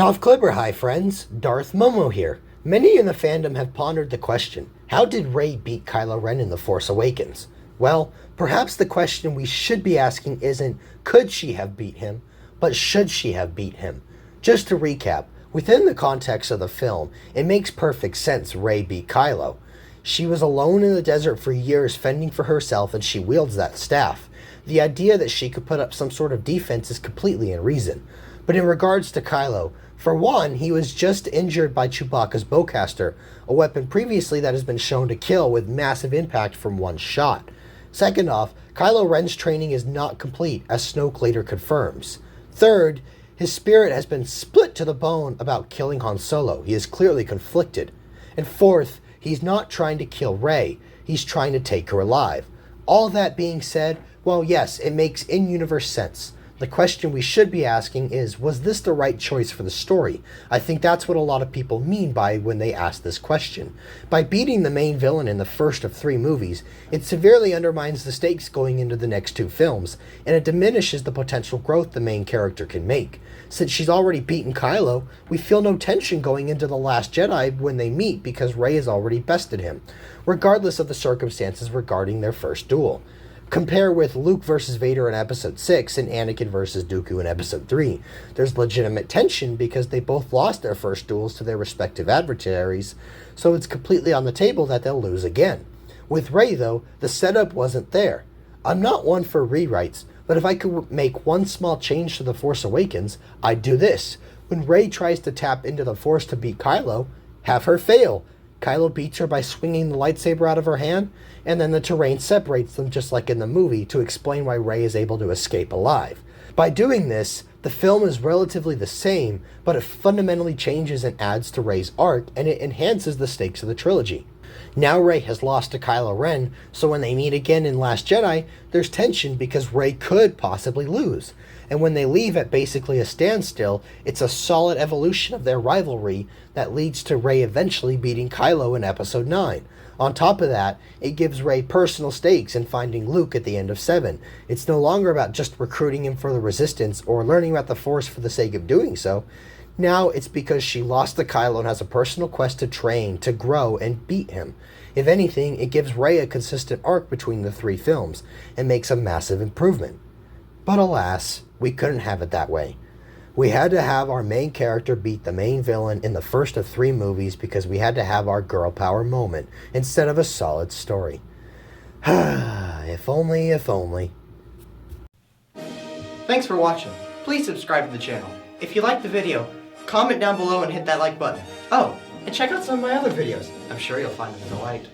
Nov Klibber, hi friends, Darth Momo here. Many in the fandom have pondered the question, how did Rey beat Kylo Ren in The Force Awakens? Well, perhaps the question we should be asking isn't, could she have beat him, but should she have beat him? Just to recap, within the context of the film, it makes perfect sense Rey beat Kylo. She was alone in the desert for years fending for herself and she wields that staff. The idea that she could put up some sort of defense is completely in reason. But in regards to Kylo, for one, he was just injured by Chewbacca's bowcaster, a weapon previously that has been shown to kill with massive impact from one shot. Second off, Kylo Ren's training is not complete, as Snoke later confirms. Third, his spirit has been split to the bone about killing Han Solo. He is clearly conflicted. And fourth, he's not trying to kill Rey, he's trying to take her alive. All that being said, well, yes, it makes in-universe sense. The question we should be asking is, was this the right choice for the story? I think that's what a lot of people mean by when they ask this question. By beating the main villain in the first of 3 movies, it severely undermines the stakes going into the next 2 films, and it diminishes the potential growth the main character can make. Since she's already beaten Kylo, we feel no tension going into The Last Jedi when they meet because Rey has already bested him, regardless of the circumstances regarding their first duel. Compare with Luke versus Vader in Episode 6 and Anakin versus Dooku in Episode 3. There's legitimate tension because they both lost their first duels to their respective adversaries, so it's completely on the table that they'll lose again. With Rey, though, the setup wasn't there. I'm not one for rewrites, but if I could make one small change to The Force Awakens, I'd do this. When Rey tries to tap into the Force to beat Kylo, have her fail. Kylo beats her by swinging the lightsaber out of her hand, and then the terrain separates them just like in the movie to explain why Rey is able to escape alive. By doing this, the film is relatively the same, but it fundamentally changes and adds to Rey's arc, and it enhances the stakes of the trilogy. Now Rey has lost to Kylo Ren, so when they meet again in Last Jedi, there's tension because Rey could possibly lose. And when they leave at basically a standstill, it's a solid evolution of their rivalry that leads to Rey eventually beating Kylo in Episode 9. On top of that, it gives Rey personal stakes in finding Luke at the end of 7. It's no longer about just recruiting him for the Resistance or learning about the Force for the sake of doing so. Now it's because she lost to Kylo and has a personal quest to train, to grow, and beat him. If anything, it gives Rey a consistent arc between the 3 films and makes a massive improvement. But alas, we couldn't have it that way. We had to have our main character beat the main villain in the first of 3 movies because we had to have our girl power moment instead of a solid story. If only, if only. Thanks for watching. Please subscribe to the channel. If you liked the video, comment down below and hit that like button. Oh, and check out some of my other videos. I'm sure you'll find them in the light.